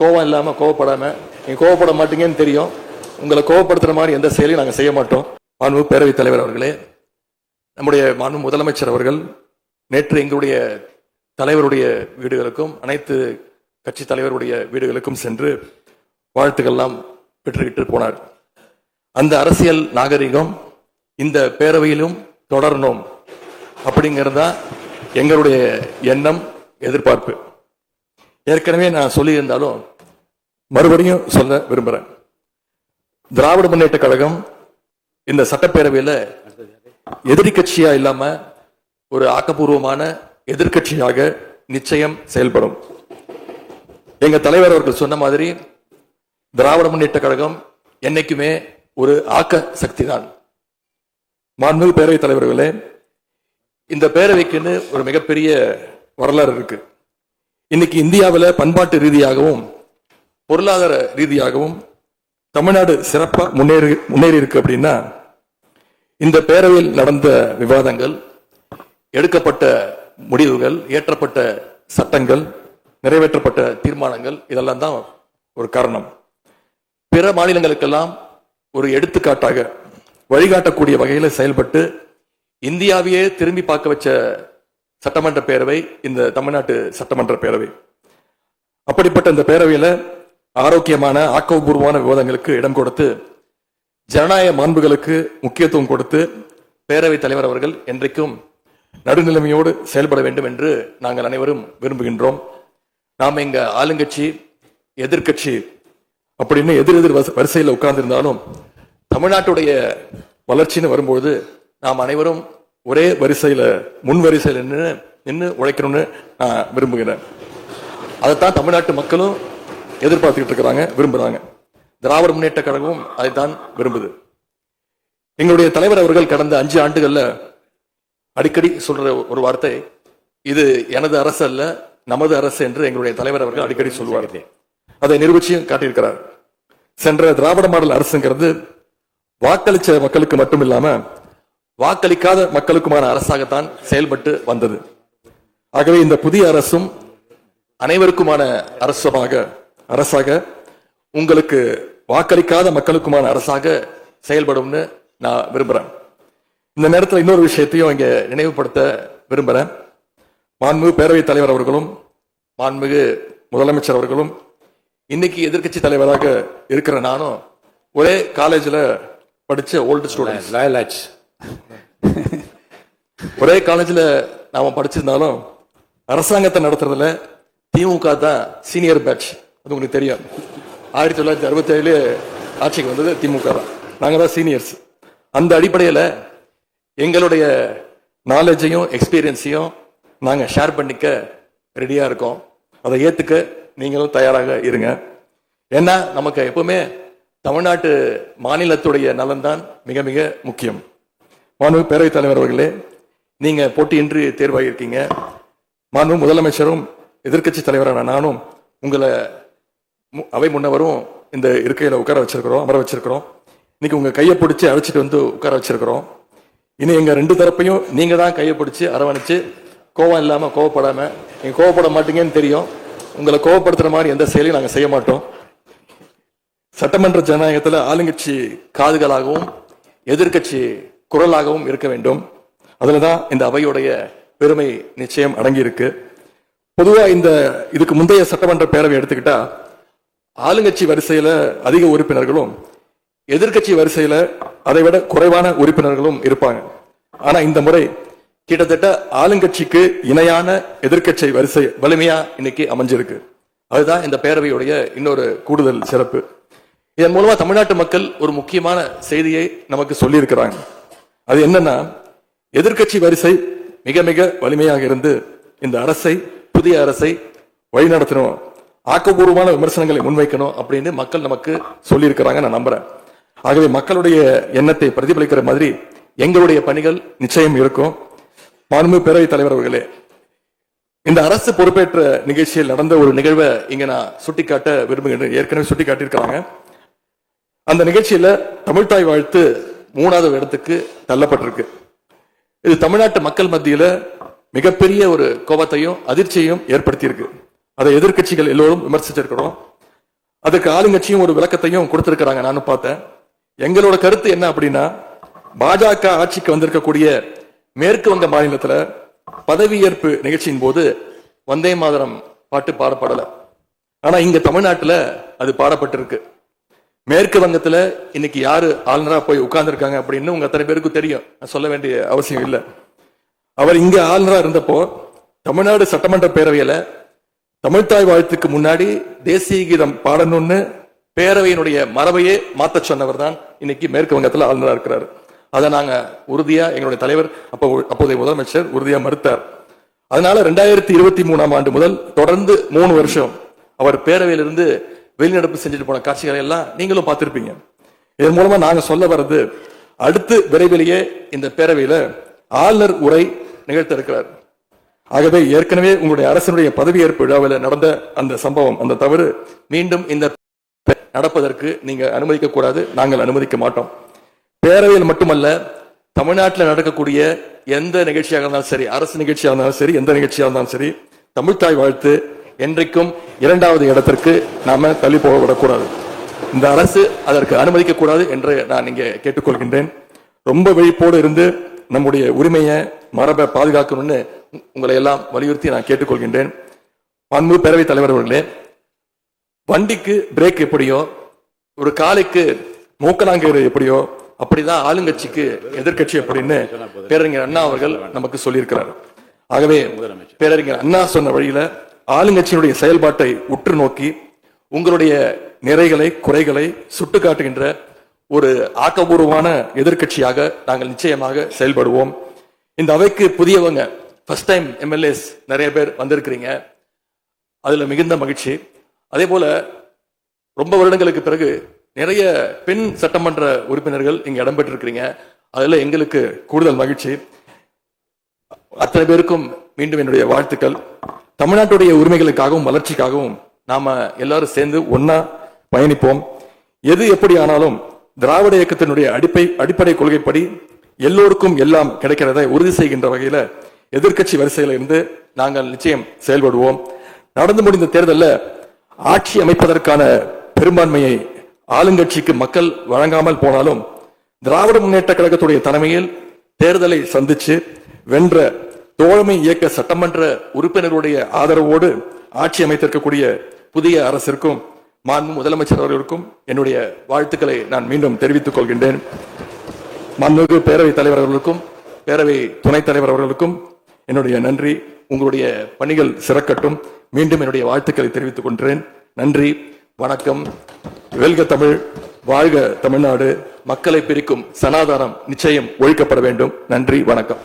கோவம் இல்லாம கோவப்படாம, நீங்க கோவப்பட மாட்டீங்கன்னு தெரியும், உங்களை கோவப்படுத்துற மாதிரி எந்த செயலையும் நாங்கள் செய்ய மாட்டோம். மாண்பு பேரவைத் தலைவர் அவர்களே, நம்முடைய மாண்பு முதலமைச்சர் அவர்கள் நேற்று எங்களுடைய தலைவருடைய வீடுகளுக்கும் அனைத்து கட்சி தலைவருடைய வீடுகளுக்கும் சென்று வாழ்த்துக்கள்லாம் பெற்றுக்கிட்டு போனார். அந்த அரசியல் நாகரிகம் இந்த பேரவையிலும் தொடரணும் அப்படிங்கிறதா எங்களுடைய எண்ணம், எதிர்பார்ப்பு. ஏற்கனவே நான் சொல்லியிருந்தாலும் மறுபடியும் சொல்ல விரும்புகிறேன். திராவிட முன்னேற்ற கழகம் இந்த சட்டப்பேரவையில் எதிரி கட்சியா இல்லாம ஒரு ஆக்கப்பூர்வமான எதிர்கட்சியாக நிச்சயம் செயல்படும். எங்க தலைவர் அவர்கள் சொன்ன மாதிரி திராவிட முன்னேற்ற கழகம் என்னைக்குமே ஒரு ஆக்க சக்தி தான். மாண்புமிகு பேரவைத் தலைவர்களே, இந்த பேரவைக்குன்னு ஒரு மிகப்பெரிய வரலாறு இருக்கு. இன்னைக்கு இந்தியாவில் பண்பாட்டு ரீதியாகவும் பொருளாதார ரீதியாகவும் தமிழ்நாடு சிறப்பா முன்னேறி இருக்கு அப்படின்னா இந்த பேரவையில் நடந்த விவாதங்கள், எடுக்கப்பட்ட முடிவுகள், இயற்றப்பட்ட சட்டங்கள், நிறைவேற்றப்பட்ட தீர்மானங்கள், இதெல்லாம் தான் ஒரு காரணம். பிற மாநிலங்களுக்கெல்லாம் ஒரு எடுத்துக்காட்டாக வழிகாட்டக்கூடிய வகையில் செயல்பட்டு இந்தியாவையே திரும்பி பார்க்க வச்ச சட்டமன்ற பேரவை இந்த தமிழ்நாட்டு சட்டமன்ற பேரவை. அப்படிப்பட்ட இந்த பேரவையில ஆரோக்கியமான ஆக்கப்பூர்வமான விவாதங்களுக்கு இடம் கொடுத்து ஜனநாயக மாண்புகளுக்கு முக்கியத்துவம் கொடுத்து பேரவைத் தலைவர் அவர்கள் என்றைக்கும் நடுநிலைமையோடு செயல்பட வேண்டும் என்று நாங்கள் அனைவரும் விரும்புகின்றோம். நாம் இங்க ஆளுங்கட்சி எதிர்கட்சி அப்படின்னு எதிர் வரிசையில் உட்கார்ந்திருந்தாலும் தமிழ்நாட்டுடைய வளர்ச்சின்னு வரும்போது நாம் அனைவரும் ஒரே வரிசையில முன் வரிசையில் நின்று உழைக்கணும்னு நான் விரும்புகிறேன். அதைத்தான் தமிழ்நாட்டு மக்களும் எதிர்பார்த்துக்கிட்டு இருக்கிறாங்க, விரும்புறாங்க. திராவிட முன்னேற்ற கழகமும் அதைத்தான் விரும்புது. எங்களுடைய தலைவர் அவர்கள் கடந்த 5 ஆண்டுகள்ல அடிக்கடி சொல்ற ஒரு வார்த்தை, இது எனது அரசு அல்ல நமது அரசு என்று எங்களுடைய தலைவர் அவர்கள் அடிக்கடி சொல்லுவார். அதை நிரூபிச்சியும் காட்டியிருக்கிறார். சென்ற திராவிட மாடல் அரசுங்கிறது வாக்களிச்ச மக்களுக்கு மட்டும் இல்லாம வாக்களிக்காத மக்களுக்குமான அரசாகத்தான் செயல்பட்டு வந்தது. ஆகவே இந்த புதிய அரசும் அனைவருக்குமான அரசாக உங்களுக்கு வாக்களிக்காத மக்களுக்குமான அரசாக செயல்படும்னு நான் விரும்புறேன். இந்த நேரத்தில் இன்னொரு விஷயத்தையும் இங்க நினைவுபடுத்த விரும்புறேன். மாண்புமிகு பேரவைத் தலைவர் அவர்களும் மாண்புமிகு முதலமைச்சர் அவர்களும் இன்னைக்கு எதிர்கட்சி தலைவராக இருக்கிற நானும் ஒரே காலேஜில் படிச்ச ஓல்டு ஸ்டூடெண்ட். ஒரே காலேஜில் நாம படிச்சிருந்தாலும் அரசாங்கத்தை நடத்துறதுல திமுக தான் சீனியர் பேட்ச். அது உங்களுக்கு தெரியும். 1967 ஆட்சிக்கு வந்தது திமுக தான். நாங்க தான் சீனியர்ஸ். அந்த அடிப்படையில் எங்களுடைய நாலேஜையும் எக்ஸ்பீரியன்ஸையும் நாங்க ஷேர் பண்ணிக்க ரெடியா இருக்கோம். அதை ஏத்துக்க நீங்களும் தயாராக இருங்க. ஏன்னா நமக்கு எப்பவுமே தமிழ்நாட்டு மாநிலத்துடைய நலன்தான் மிக மிக முக்கியம். மாண்பு பேரவைத் தலைவர் அவர்களே, நீங்க போட்டியின்றி தேர்வாகியிருக்கீங்க. மாண்பு முதலமைச்சரும் எதிர்கட்சி தலைவரான நானும் உங்களை அவை முன்னவரும் இந்த இருக்கையில உட்கார வச்சிருக்கிறோம், அமர வச்சிருக்கிறோம். இன்னைக்கு உங்க கையை பிடிச்சி அழைச்சிட்டு வந்து உட்கார வச்சிருக்கிறோம். இனி எங்க 2 தரப்பையும் நீங்க தான் கையை பிடிச்சி அரவணைச்சு கோவம் இல்லாம கோவப்படாம, நீங்க கோவப்பட மாட்டீங்கன்னு தெரியும், உங்களை கோவப்படுத்துற மாதிரி எந்த செயலையும் நாங்கள் செய்ய மாட்டோம். சட்டமன்ற ஜனநாயகத்தில் ஆளுங்கட்சி காதுகளாகவும் எதிர்கட்சி குரலாகவும் இருக்க வேண்டும். அதுலதான் இந்த அவையுடைய பெருமை நிச்சயம் அடங்கி இருக்கு. பொதுவா இதுக்கு முந்தைய சட்டமன்ற பேரவை எடுத்துக்கிட்டா ஆளுங்கட்சி வரிசையில அதிக உறுப்பினர்களும் எதிர்கட்சி வரிசையில அதை விட குறைவான உறுப்பினர்களும் இருப்பாங்க. ஆனா இந்த முறை கிட்டத்தட்ட ஆளுங்கட்சிக்கு இணையான எதிர்கட்சி வரிசை வலிமையா இன்னைக்கு அமைஞ்சிருக்கு. அதுதான் இந்த பேரவையுடைய இன்னொரு கூடுதல் சிறப்பு. இதன் மூலமா தமிழ்நாட்டு மக்கள் ஒரு முக்கியமான செய்தியை நமக்கு சொல்லி இருக்கிறாங்க. அது என்னன்னா, எதிர்கட்சி வரிசை மிக மிக வலிமையாக இருந்து இந்த அரசை, புதிய அரசை வழிநடத்தணும், ஆக்கப்பூர்வமான விமர்சனங்களை முன்வைக்கணும் அப்படின்னு மக்கள் நமக்கு சொல்லி இருக்கிறாங்க. நான் நம்புறேன். ஆகவே மக்களுடைய எண்ணத்தை பிரதிபலிக்கிற மாதிரி எங்களுடைய பணிகள் நிச்சயம் இருக்கும். மாண்புமிகு பேரவைத் தலைவர் அவர்களே, இந்த அரசு பொறுப்பேற்ற நிகழ்ச்சியில் நடந்த ஒரு நிகழ்வை இங்க நான் சுட்டிக்காட்ட விரும்புகிறேன். ஏற்கனவே சுட்டி காட்டியிருக்காங்க. அந்த நிகழ்ச்சியில தமிழ்தாய் வாழ்த்து 3வது இடத்துக்கு தள்ளப்பட்டிருக்கு. இது தமிழ்நாட்டு மக்கள் மத்தியில மிகப்பெரிய ஒரு கோபத்தையும் அதிர்ச்சியையும் ஏற்படுத்தி இருக்கு. அதை எதிர்கட்சிகள் எல்லோரும் விமர்சிச்சிருக்கிறோம். அதுக்கு ஆளுங்கட்சியும் ஒரு விளக்கத்தையும் கொடுத்திருக்கிறாங்க, நானும் பார்த்தேன். எங்களோட கருத்து என்ன அப்படின்னா, பாஜக ஆட்சிக்கு வந்திருக்கக்கூடிய மேற்கு வங்க மாநிலத்துல பதவியேற்பு நிகழ்ச்சியின் போது வந்தே மாதரம் பாட்டு பாடப்படல. ஆனா இங்க தமிழ்நாட்டுல அது பாடப்பட்டிருக்கு. மேற்கு வங்கத்துல இன்னைக்கு யாரு ஆளுநரா போய் உட்கார்ந்து இருக்காங்க அப்படின்னு உங்க அத்தனை பேருக்கு தெரியும், சொல்ல வேண்டிய அவசியம் இல்லை. அவர் இங்க ஆளுநரா இருந்தப்போ தமிழ்நாடு சட்டமன்ற பேரவையில தமிழ்தாய் வாழ்த்துக்கு முன்னாடி தேசிய கீதம் பாடணும்னு பேரவையினுடைய மரபையே மாத்த சொன்னவர் தான் இன்னைக்கு மேற்கு வங்கத்துல ஆளுநரா இருக்கிறார். அதை நாங்க உறுதியா, எங்களுடைய தலைவர் அப்போதைய முதலமைச்சர் உறுதியா மறுத்தார். அதனால 2023 ஆண்டு முதல் தொடர்ந்து 3 வருஷம் அவர் பேரவையிலிருந்து வெளிநடப்பு செஞ்சுட்டு போன காட்சிகளை எல்லாம் நீங்களும் பார்த்திருப்பீங்க. இதன் மூலமா நாங்க சொல்ல வர்றது, அடுத்து விரைவிலேயே இந்த பேரவையில ஆளுநர் உரை நிகழ்த்த இருக்கிறார். ஆகவே ஏற்கனவே உங்களுடைய அரசினுடைய பதவியேற்பு விழாவில் நடந்த அந்த சம்பவம், அந்த தவறு மீண்டும் இந்த நடப்பதற்கு நீங்க அனுமதிக்க கூடாது, நாங்கள் அனுமதிக்க மாட்டோம். பேரவையில் மட்டுமல்ல, தமிழ்நாட்டில் நடக்கக்கூடிய எந்த நிகழ்ச்சியாக இருந்தாலும் சரி, அரசு நிகழ்ச்சியாக இருந்தாலும் சரி, எந்த நிகழ்ச்சியாக இருந்தாலும் சரி, தமிழ்தாய் வாழ்த்து என்றைக்கும் 2வது இடத்திற்கு நாம தள்ளி போக விடக்கூடாது. இந்த அரசு அதற்கு அனுமதிக்க கூடாது என்று நான் இங்கே கேட்டுக்கொள்கின்றேன். ரொம்ப விழிப்போடு இருந்து நம்முடைய உரிமையை, மரபை பாதுகாக்கணும்னு உங்களை எல்லாம் வலியுறுத்தி நான் கேட்டுக்கொள்கின்றேன். மாண்பு பேரவைத் தலைவர் அவர்களே, வண்டிக்கு பிரேக் எப்படியோ, ஒரு காலைக்கு மூக்கலாங்கயிறு எப்படியோ, அப்படிதான் ஆளுங்கட்சிக்கு எதிர்கட்சி அப்படின்னு பேரறிஞர் அண்ணா அவர்கள் நமக்கு சொல்லியிருக்கிறார். ஆகவே பேரறிஞர் அண்ணா சொன்ன வழியில ஆளுங்கட்சியினுடைய செயல்பாட்டை உற்று நோக்கி உங்களுடைய நிறைகளை, குறைகளை சுட்டு காட்டுகின்ற ஒரு ஆக்கப்பூர்வமான எதிர்கட்சியாக நாங்கள் நிச்சயமாக செயல்படுவோம். இந்த அவைக்கு புதியவங்க, ஃபர்ஸ்ட் டைம் எம்எல்ஏஸ் நிறைய பேர் வந்திருக்கிறீங்க, அதுல மிகுந்த மகிழ்ச்சி. அதே போல ரொம்ப வருடங்களுக்கு பிறகு நிறைய பெண் சட்டமன்ற உறுப்பினர்கள் இங்க இடம்பெற்றிருக்கிறீங்க, அதுல எங்களுக்கு கூடுதல் மகிழ்ச்சி. அத்தனை பேருக்கும் மீண்டும் என்னுடைய வாழ்த்துக்கள். தமிழ்நாட்டுடைய உரிமைகளுக்காகவும் வளர்ச்சிக்காகவும் நாம எல்லாரும் சேர்ந்து ஒன்னா பயணிப்போம். எது எப்படி ஆனாலும் திராவிட இயக்கத்தினுடைய அடிப்படை கொள்கைப்படி எல்லோருக்கும் எல்லாம் கிடைக்கிறதை உறுதி செய்கின்ற வகையில எதிர்க்கட்சி வரிசையில இருந்து நாங்கள் நிச்சயம் செயல்படுவோம். நடந்து முடிந்த தேர்தலில் ஆட்சி அமைப்பதற்கான பெரும்பான்மையை ஆளுங்கட்சிக்கு மக்கள் வழங்காமல் போனாலும் திராவிட முன்னேற்ற கழகத்துடைய தலைமையில் தேர்தலை சந்திச்சு வென்ற தோழமை இயக்க சட்டமன்ற உறுப்பினருடைய ஆதரவோடு ஆட்சி அமைத்திருக்கக்கூடிய புதிய அரசிற்கும் மாண்பு முதலமைச்சர் அவர்களுக்கும் என்னுடைய வாழ்த்துக்களை நான் மீண்டும் தெரிவித்துக் கொள்கின்றேன். மாண்புமிகு பேரவைத் தலைவர் அவர்களுக்கும் பேரவை துணைத் தலைவர் அவர்களுக்கும் என்னுடைய நன்றி. உங்களுடைய பணிகள் சிறக்கட்டும். மீண்டும் என்னுடைய வாழ்த்துக்களை தெரிவித்துக் கொள்கிறேன். நன்றி, வணக்கம். வெல்க தமிழ், வாழ்க தமிழ்நாடு. மக்களை பிரிக்கும் சனாதானம் நிச்சயம் ஒழிக்கப்பட வேண்டும். நன்றி, வணக்கம்.